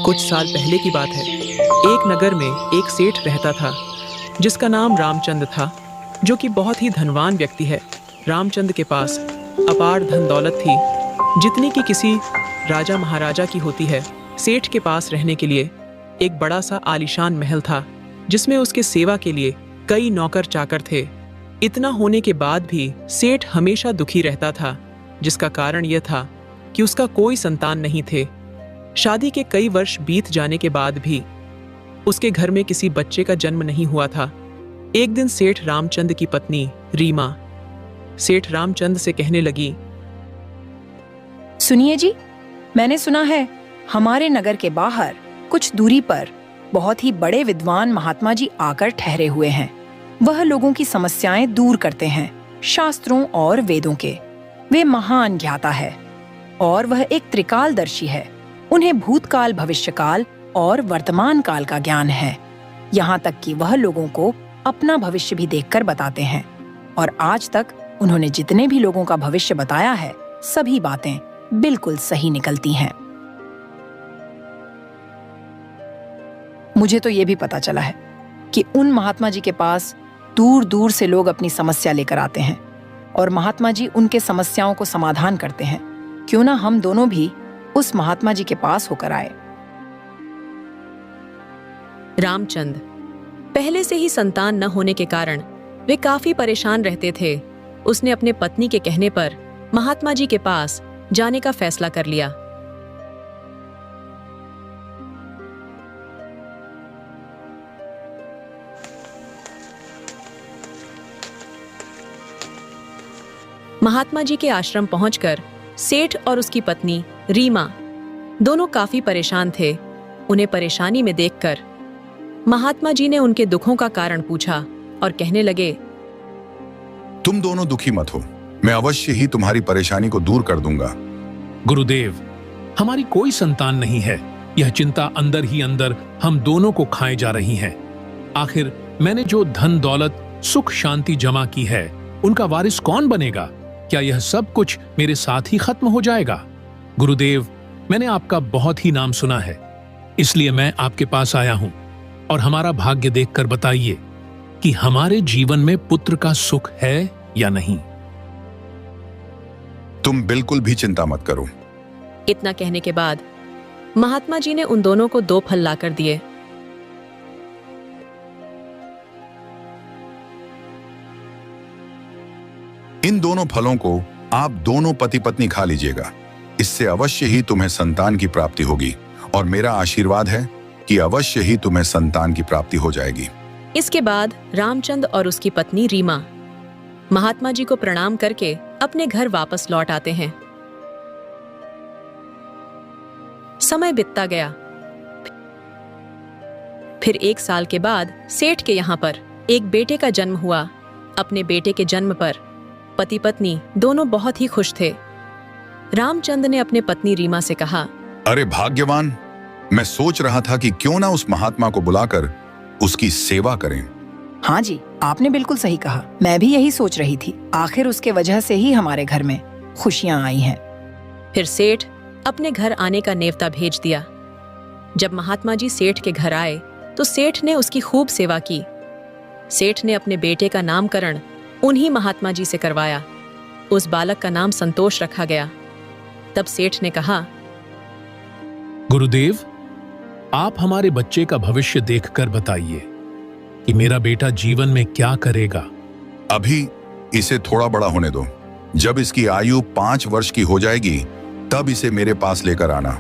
कुछ साल पहले की बात है। एक नगर में एक सेठ रहता था जिसका नाम रामचंद था, जो कि बहुत ही धनवान व्यक्ति है। रामचंद के पास अपार धन दौलत थी, जितनी कि किसी राजा महाराजा की होती है। सेठ के पास रहने के लिए एक बड़ा सा आलीशान महल था, जिसमें उसके सेवा के लिए कई नौकर चाकर थे। इतना होने के बाद भी सेठ हमेशा दुखी रहता था, जिसका कारण यह था कि उसका कोई संतान नहीं थे। शादी के कई वर्ष बीत जाने के बाद भी उसके घर में किसी बच्चे का जन्म नहीं हुआ था। एक दिन सेठ रामचंद की पत्नी रीमा सेठ रामचंद से कहने लगी, सुनिए जी, मैंने सुना है हमारे नगर के बाहर कुछ दूरी पर बहुत ही बड़े विद्वान महात्मा जी आकर ठहरे हुए हैं। वह लोगों की समस्याएं दूर करते हैं, शास्त्रों और वेदों के। वे महान ज्ञाता है और वह एक त्रिकालदर्शी है। उन्हें भूतकाल, भविष्यकाल और वर्तमान काल का ज्ञान है। यहाँ तक कि वह लोगों को अपना भविष्य भी देखकर बताते हैं। और आज तक उन्होंने जितने भी लोगों का भविष्य बताया है, सभी बातें बिल्कुल सही निकलती हैं। मुझे तो ये भी पता चला है कि उन महात्मा जी के पास दूर दूर से लोग अपनी समस्या लेकर आते हैं और महात्मा जी उनके समस्याओं को समाधान करते हैं। क्यों ना हम दोनों भी उस महात्मा जी के पास होकर आए। रामचंद पहले से ही संतान न होने के कारण वे काफी परेशान रहते थे। उसने अपने पत्नी के कहने पर महात्मा जी के पास जाने का फैसला कर लिया। महात्मा जी के आश्रम पहुंचकर सेठ और उसकी पत्नी रीमा दोनों काफी परेशान थे। उन्हें परेशानी में देखकर महात्मा जी ने उनके दुखों का कारण पूछा और कहने लगे, तुम दोनों दुखी मत हो, मैं अवश्य ही तुम्हारी परेशानी को दूर कर दूंगा। गुरुदेव, हमारी कोई संतान नहीं है। यह चिंता अंदर ही अंदर हम दोनों को खाए जा रही है। आखिर मैंने जो धन दौलत, सुख शांति जमा की है, उनका वारिस कौन बनेगा? क्या यह सब कुछ मेरे साथ ही खत्म हो जाएगा? गुरुदेव, मैंने आपका बहुत ही नाम सुना है, इसलिए मैं आपके पास आया हूं। और हमारा भाग्य देखकर बताइए कि हमारे जीवन में पुत्र का सुख है या नहीं। तुम बिल्कुल भी चिंता मत करो। इतना कहने के बाद महात्मा जी ने उन दोनों को 2 फल लाकर दिए। इन दोनों फलों को आप दोनों पति पत्नी खा लीजिएगा। इससे अवश्य ही तुम्हें संतान की प्राप्ति होगी और मेरा आशीर्वाद है कि अवश्य ही तुम्हें संतान की प्राप्ति हो जाएगी। इसके बाद रामचंद और उसकी पत्नी रीमा महात्मा जी को प्रणाम करके अपने घर वापस लौट आते हैं। समय बीतता गया। फिर 1 साल के बाद सेठ के यहाँ पर एक बेटे का जन्म हुआ। अपने बेटे के जन्म पर पति पत्नी दोनों बहुत ही खुश थे। रामचंद ने अपने पत्नी रीमा से कहा, अरे भाग्यवान, मैं सोच रहा था कि क्यों ना उस महात्मा को बुलाकर उसकी सेवा करें। हाँ जी, आपने बिल्कुल सही कहा। मैं भी यही सोच रही थी। आखिर उसके वजह से ही हमारे घर में खुशियां आई हैं। फिर सेठ अपने घर आने का नेवता भेज दिया। जब महात्मा जी सेठ के घर आए तो सेठ ने उसकी खूब सेवा की। सेठ ने अपने बेटे का नामकरण उन्हीं महात्मा जी से करवाया। उस बालक का नाम संतोष रखा गया। तब सेठ ने कहा, गुरुदेव, आप हमारे बच्चे का भविष्य देखकर बताइए कि मेरा बेटा जीवन में क्या करेगा। अभी इसे थोड़ा बड़ा होने दो। जब इसकी आयु 5 वर्ष की हो जाएगी, तब इसे मेरे पास लेकर आना।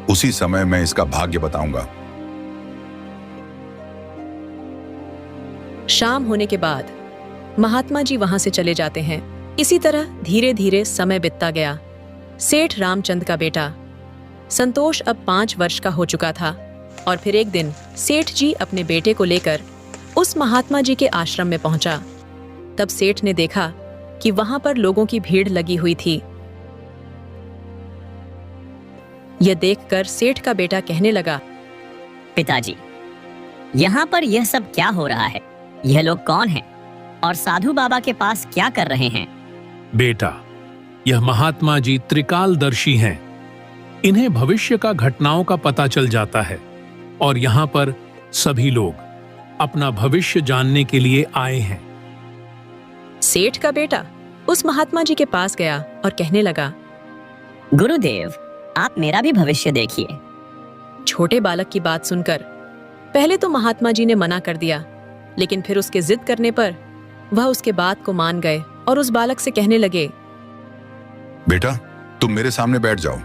उसी समय मैं इसका भाग्य बताऊंगा। शाम होने के बाद महात्मा जी वहां से चले जाते हैं। इसी तरह धीरे धीरे समय बीतता गया। सेठ रामचंद का बेटा संतोष अब 5 वर्ष का हो चुका था। और फिर एक दिन सेठ जी अपने बेटे को लेकर उस महात्मा जी के आश्रम में पहुंचा। तब सेठ ने देखा कि वहां पर लोगों की भीड़ लगी हुई थी। यह देखकर सेठ का बेटा कहने लगा, पिताजी, यहाँ पर यह सब क्या हो रहा है? यह लोग कौन हैं और साधु बाबा के पास क्या कर रहे हैं? बेटा, यह महात्मा जी त्रिकालदर्शी हैं। इन्हें भविष्य का घटनाओं का पता चल जाता है और यहाँ पर सभी लोग अपना भविष्य जानने के लिए आए हैं। सेठ का बेटा उस महात्मा जी के पास गया और कहने लगा, गुरुदेव, आप मेरा भी भविष्य देखिए। छोटे बालक की बात सुनकर पहले तो महात्मा जी ने मना कर दिया, लेकिन फिर उसके जिद करने पर वह उसके बात को मान गए और उस बालक से कहने लगे, बेटा, तुम मेरे सामने बैठ जाओ,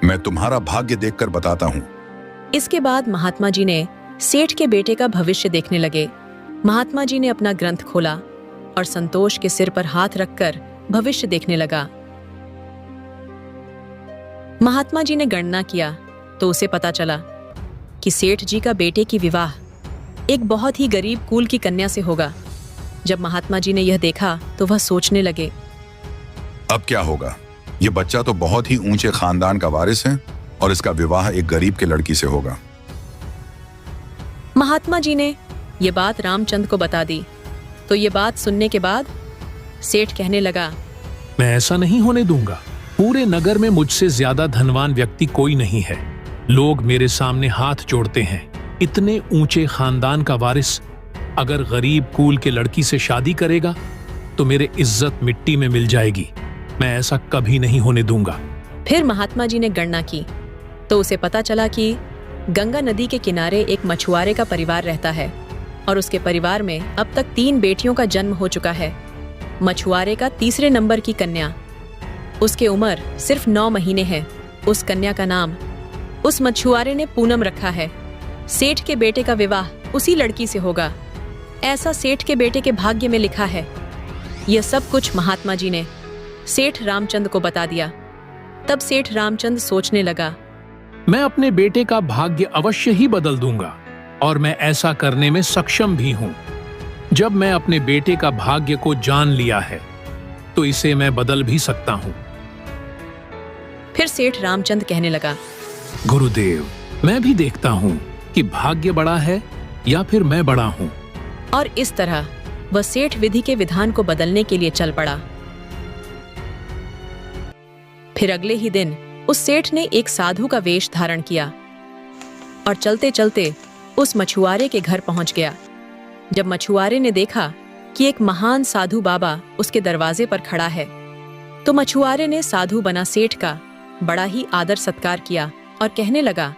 मैं तुम्हारा भाग्य देखकर बताता हूँ। इसके बाद महात्मा जी ने सेठ के बेटे का भविष्य देखने लगे। महात्मा जी ने अपना ग्रंथ खोला और संतोष के सिर पर हाथ रखकर भविष्य देखने लगा। महात्मा जी ने गणना किया तो उसे पता चला कि सेठ जी का बेटे की विवाह एक बहुत ही गरीब कुल की कन्या से होगा। जब महात्मा जी ने यह देखा तो वह सोचने लगे, अब क्या होगा? ये बच्चा तो बहुत ही ऊंचे खानदान का वारिस है और इसका विवाह एक गरीब के लड़की से होगा। महात्मा जी ने ये बात रामचंद्र को बता दी तो ये बात सुनने के बाद सेठ कहने लगा, मैं ऐसा नहीं होने दूंगा। पूरे नगर में मुझसे ज्यादा धनवान व्यक्ति कोई नहीं है। लोग मेरे सामने हाथ जोड़ते हैं। इतने ऊंचे खानदान का वारिस अगर गरीब कुल के लड़की से शादी करेगा तो मेरे इज्जत मिट्टी में मिल जाएगी। मैं ऐसा कभी नहीं होने दूंगा। फिर महात्मा जी ने गणना की तो उसे पता चला कि गंगा नदी के किनारे एक मछुआरे का परिवार रहता है और उसके परिवार में अब तक 3 बेटियों का जन्म हो चुका है। मछुआरे का तीसरे नंबर की कन्या, उसकी उम्र सिर्फ 9 महीने है। उस कन्या का नाम उस मछुआरे ने पूनम रखा है। सेठ के बेटे का विवाह उसी लड़की से होगा, ऐसा सेठ के बेटे के भाग्य में लिखा है। यह सब कुछ महात्मा जी ने सेठ रामचंद्र को बता दिया। तब सेठ रामचंद्र सोचने लगा, मैं अपने बेटे का भाग्य अवश्य ही बदल दूंगा और मैं ऐसा करने में सक्षम भी हूं। जब मैं अपने बेटे का भाग्य को जान लिया है तो इसे मैं बदल भी सकता हूं। फिर सेठ रामचंद्र कहने लगा, गुरुदेव, मैं भी देखता हूं कि भाग्य बड़ा है या फिर मैं बड़ा हूं। और इस तरह वह सेठ विधि के विधान को बदलने के लिए चल पड़ा। फिर अगले ही दिन उस सेठ ने एक साधु का वेश धारण किया और चलते चलते उस मछुआरे के घर पहुंच गया। जब मछुआरे ने देखा कि एक महान साधु बाबा उसके दरवाजे पर खड़ा है तो मछुआरे ने साधु बना सेठ का बड़ा ही आदर सत्कार किया और कहने लगा,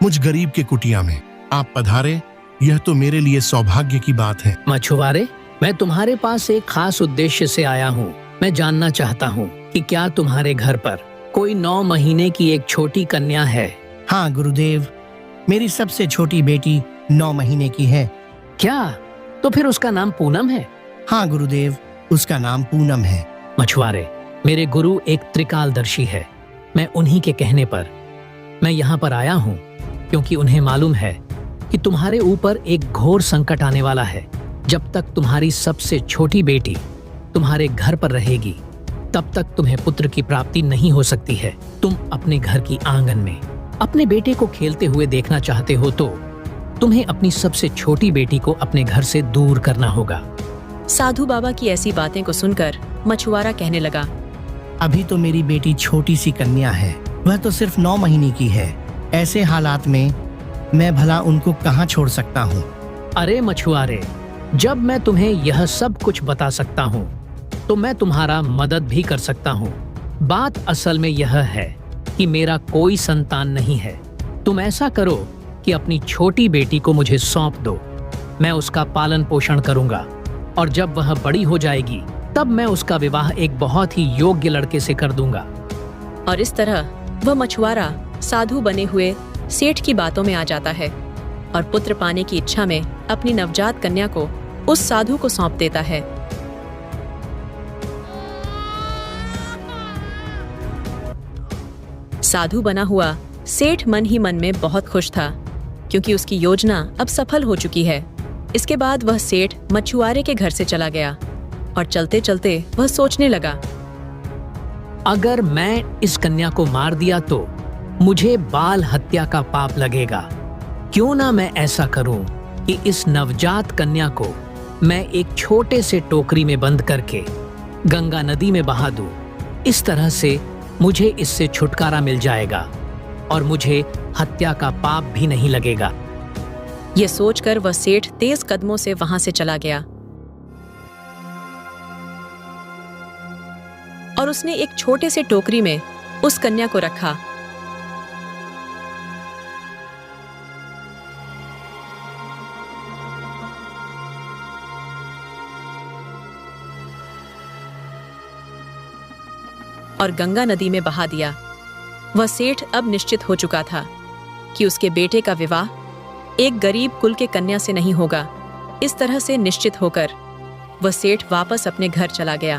मुझ गरीब के कुटिया में आप पधारे, यह तो मेरे लिए सौभाग्य की बात है। मछुआरे, मैं तुम्हारे पास एक खास उद्देश्य से आया हूँ। मैं जानना चाहता हूँ कि क्या तुम्हारे घर पर कोई 9 महीने की एक छोटी कन्या है? हाँ गुरुदेव, मेरी सबसे छोटी बेटी 9 महीने की है। क्या? तो फिर उसका नाम पूनम है? हाँ गुरुदेव, उसका नाम पूनम है। मछुआरे, मेरे गुरु एक त्रिकालदर्शी है। मैं उन्हीं के कहने पर मैं यहाँ पर आया हूँ क्योंकि उन्हें मालूम है कि तुम्हारे ऊपर एक घोर संकट आने वाला है। जब तक तुम्हारी सबसे छोटी बेटी तुम्हारे घर पर रहेगी तब तक तुम्हें पुत्र की प्राप्ति नहीं हो सकती है। तुम अपने घर की आंगन में अपने बेटे को खेलते हुए देखना चाहते हो तो तुम्हें अपनी सबसे छोटी बेटी को अपने घर से दूर करना होगा। साधु बाबा की ऐसी बातें को सुनकर मछुआरा कहने लगा, अभी तो मेरी बेटी छोटी सी कन्या है, वह तो सिर्फ 9 महीने की है। ऐसे हालात में मैं भला उनको कहाँ छोड़ सकता हूँ? अरे मछुआरे, जब मैं तुम्हें यह सब कुछ बता सकता हूँ तो मैं तुम्हारा मदद भी कर सकता हूँ। बात असल में यह है कि मेरा कोई संतान नहीं है। तुम ऐसा करो कि अपनी छोटी बेटी को मुझे सौंप दो। मैं उसका पालन पोषण करूंगा और जब वह बड़ी हो जाएगी तब मैं उसका विवाह एक बहुत ही योग्य लड़के से कर दूंगा। और इस तरह वह मछुआरा साधु बने हुए सेठ की बातों में आ जाता है और पुत्र पाने की इच्छा में अपनी नवजात कन्या को उस साधु को सौंप देता है। साधु बना हुआ सेठ मन ही मन में बहुत खुश था क्योंकि उसकी योजना अब सफल हो चुकी है। इसके बाद वह सेठ मछुआरे के घर से चला गया और चलते चलते वह सोचने लगा, अगर मैं इस कन्या को मार दिया तो मुझे बाल हत्या का पाप लगेगा। क्यों ना मैं ऐसा करूं कि इस नवजात कन्या को मैं एक छोटे से टोकरी में बंद करके गंगा नदी में बहा दूं। इस तरह से मुझे इससे छुटकारा मिल जाएगा और मुझे हत्या का पाप भी नहीं लगेगा। ये सोचकर वह सेठ तेज कदमों से वहां से चला गया और उसने एक छोटे से टोकरी में उस कन्या को रखा। और गंगा नदी में बहा दिया। वह सेठ अब निश्चित हो चुका था कि उसके बेटे का विवाह एक गरीब कुल के कन्या से नहीं होगा। इस तरह से निश्चित होकर वह सेठ वापस अपने घर चला गया।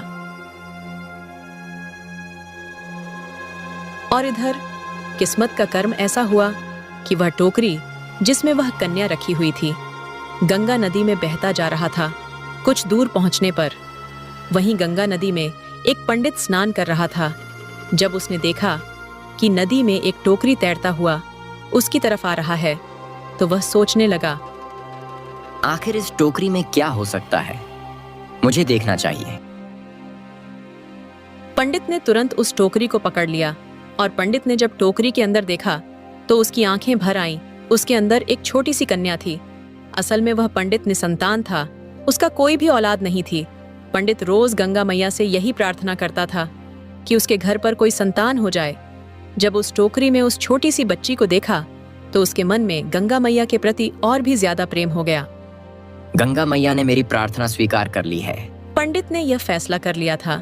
और इधर किस्मत का कर्म ऐसा हुआ कि वह टोकरी जिसमें वह कन्या रखी हुई थी गंगा नदी में बहता जा रहा था। कुछ दूर पहुंचने पर वहीं गंगा नदी में एक पंडित स्नान कर रहा था। जब उसने देखा कि नदी में एक टोकरी तैरता हुआ उसकी तरफ आ रहा है तो वह सोचने लगा, आखिर इस टोकरी में क्या हो सकता है, मुझे देखना चाहिए। पंडित ने तुरंत उस टोकरी को पकड़ लिया और पंडित ने जब टोकरी के अंदर देखा तो उसकी आंखें भर आईं। उसके अंदर एक छोटी सी कन्या थी। असल में वह पंडित निसंतान था, उसका कोई भी औलाद नहीं थी। पंडित रोज गंगा मैया से यही प्रार्थना करता था कि उसके घर पर कोई संतान हो जाए। जब उस टोकरी में उस छोटी सी बच्ची को देखा तो उसके मन में गंगा मैया के प्रति और भी ज्यादा प्रेम हो गया। गंगा मैया ने मेरी प्रार्थना स्वीकार कर ली है। पंडित ने यह फैसला कर लिया था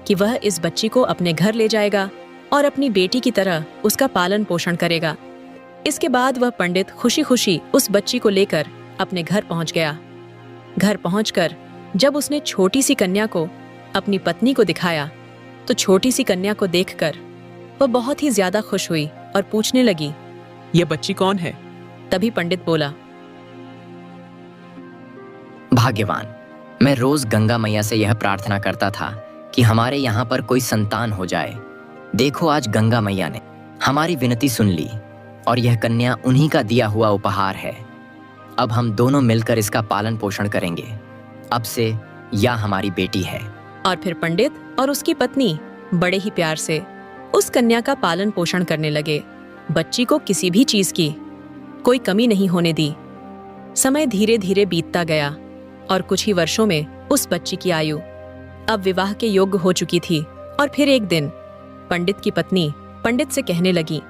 कि वह इस बच्ची को अपने घर ले जाएगा और अपनी बेटी की तरह उसका पालन पोषण करेगा। इसके बाद वह पंडित खुशी खुशी उस बच्ची को लेकर अपने घर पहुंच गया। घर पहुंचकर जब उसने छोटी सी कन्या को अपनी पत्नी को दिखाया तो छोटी सी कन्या को देखकर वह बहुत ही ज्यादा खुश हुई और पूछने लगी, ये बच्ची कौन है? तभी पंडित बोला, भाग्यवान, मैं रोज गंगा मैया से यह प्रार्थना करता था कि हमारे यहाँ पर कोई संतान हो जाए। देखो, आज गंगा मैया ने हमारी विनती सुन ली और यह कन्या उन्हीं का दिया हुआ उपहार है। अब हम दोनों मिलकर इसका पालन पोषण करेंगे। अब से यह हमारी बेटी है। और फिर पंडित और उसकी पत्नी बड़े ही प्यार से उस कन्या का पालन पोषण करने लगे। बच्ची को किसी भी चीज की कोई कमी नहीं होने दी। समय धीरे धीरे बीतता गया और कुछ ही वर्षों में उस बच्ची की आयु अब विवाह के योग्य हो चुकी थी। और फिर एक दिन पंडित की पत्नी पंडित से कहने लगी,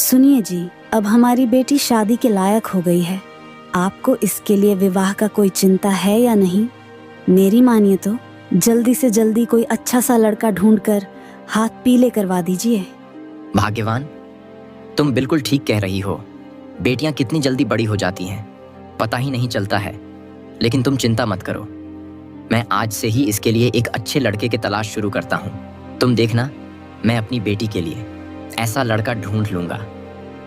सुनिए जी, अब हमारी बेटी शादी के लायक हो गई है। आपको इसके लिए विवाह का कोई चिंता है या नहीं? मेरी मानिए तो जल्दी से जल्दी कोई अच्छा सा लड़का ढूंढकर हाथ पीले करवा दीजिए। भाग्यवान, तुम बिल्कुल ठीक कह रही हो। बेटियां कितनी जल्दी बड़ी हो जाती हैं, पता ही नहीं चलता है। लेकिन तुम चिंता मत करो, मैं आज से ही इसके लिए एक अच्छे लड़के की तलाश शुरू करता हूँ। तुम देखना, मैं अपनी बेटी के लिए ऐसा लड़का ढूंढ लूंगा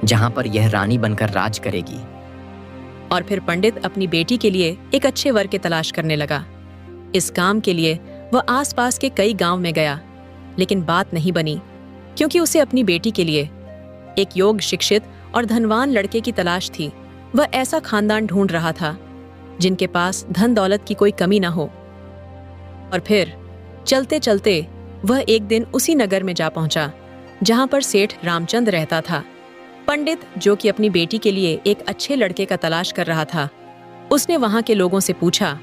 जहां पर यह रानी बनकर राज करेगी। और फिर पंडित अपनी बेटी के लिए एक अच्छे वर की तलाश करने लगा। इस काम के लिए वह आसपास के कई गांव में गया, लेकिन बात नहीं बनी, क्योंकि उसे अपनी बेटी के लिए एक योग्य, शिक्षित और धनवान लड़के की तलाश थी। वह ऐसा खानदान ढूंढ रहा था जिनके पास धन दौलत की कोई कमी ना हो। और फिर चलते चलते वह एक दिन उसी नगर में जा पहुंचा जहां पर सेठ रामचंद रहता था। पंडित, जो कि अपनी बेटी के लिए एक अच्छे लड़के का तलाश कर रहा था, उसने वहां के लोगों से पूछा,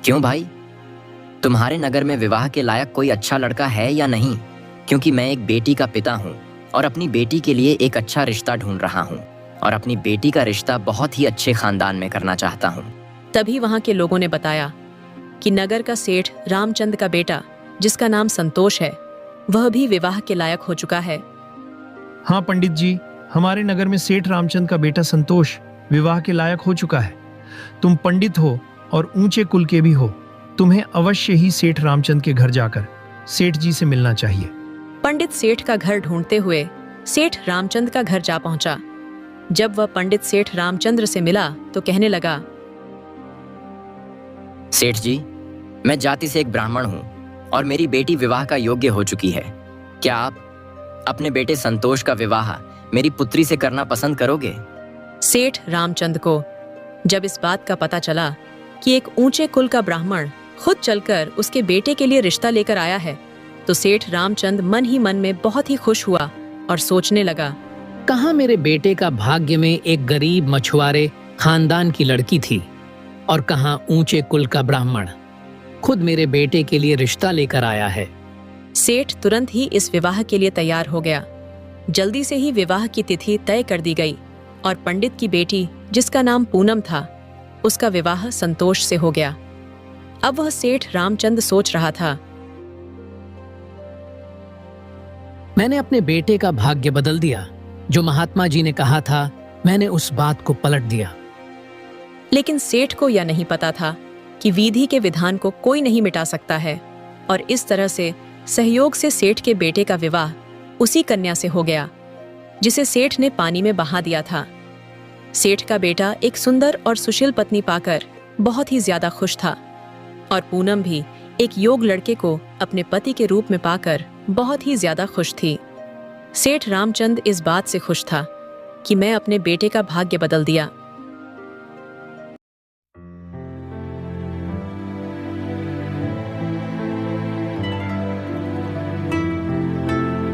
क्यों भाई, तुम्हारे नगर में विवाह के लायक कोई अच्छा लड़का है या नहीं? क्योंकि मैं एक बेटी का पिता हूँ और अपनी बेटी के लिए एक अच्छा रिश्ता ढूंढ रहा हूँ और अपनी बेटी का रिश्ता बहुत ही अच्छे खानदान में करना चाहता हूँ। तभी वहां के लोगों ने बताया कि नगर का सेठ रामचंद का बेटा, जिसका नाम संतोष है, वह भी विवाह के लायक हो चुका है। हाँ पंडित जी, हमारे नगर में सेठ रामचंद का बेटा संतोष विवाह के लायक हो चुका है। तुम पंडित हो और ऊंचे कुल के भी हो, तुम्हें अवश्य ही सेठ रामचंद के घर जाकर सेठ जी से मिलना चाहिए। पंडित सेठ का घर ढूंढते हुए सेठ रामचंद का घर जा पहुंचा। जब वह पंडित सेठ रामचंद्र से मिला तो कहने लगा, सेठ जी, मैं जाति से एक ब्राह्मण हूँ और मेरी बेटी विवाह का योग्य हो चुकी है। क्या आप अपने बेटे संतोष का विवाह मेरी पुत्री से करना पसंद करोगे? सेठ रामचंद को जब इस बात का पता चला कि एक ऊंचे कुल का ब्राह्मण खुद चलकर उसके बेटे के लिए रिश्ता लेकर आया है, तो सेठ रामचंद मन ही मन में बहुत ही खुश हुआ और सोचने लगा, कहाँ मेरे बेटे का भाग्य में एक गरीब मछुआरे खानदान की लड़की थी और कहाँ ऊंचे कुल का ब्राह्मण खुद मेरे बेटे के लिए रिश्ता लेकर आया है। सेठ तुरंत ही इस विवाह के लिए तैयार हो गया। जल्दी से ही विवाह की तिथि तय कर दी गई और पंडित की बेटी, जिसका नाम पूनम था, उसका विवाह संतोष से हो गया। अब वह सेठ रामचंद सोच रहा था, मैंने अपने बेटे का भाग्य बदल दिया। जो महात्मा जी ने कहा था, मैंने उस बात को पलट दिया। लेकिन सेठ को यह नहीं पता था कि विधि के विधान को कोई नहीं मिटा सकता है, और इस तरह से सहयोग से सेठ के बेटे का विवाह उसी कन्या से हो गया जिसे सेठ ने पानी में बहा दिया था। सेठ का बेटा एक सुंदर और सुशील पत्नी पाकर बहुत ही ज्यादा खुश था, और पूनम भी एक योग्य लड़के को अपने पति के रूप में पाकर बहुत ही ज्यादा खुश थी। सेठ रामचंद इस बात से खुश था कि मैं अपने बेटे का भाग्य बदल दिया।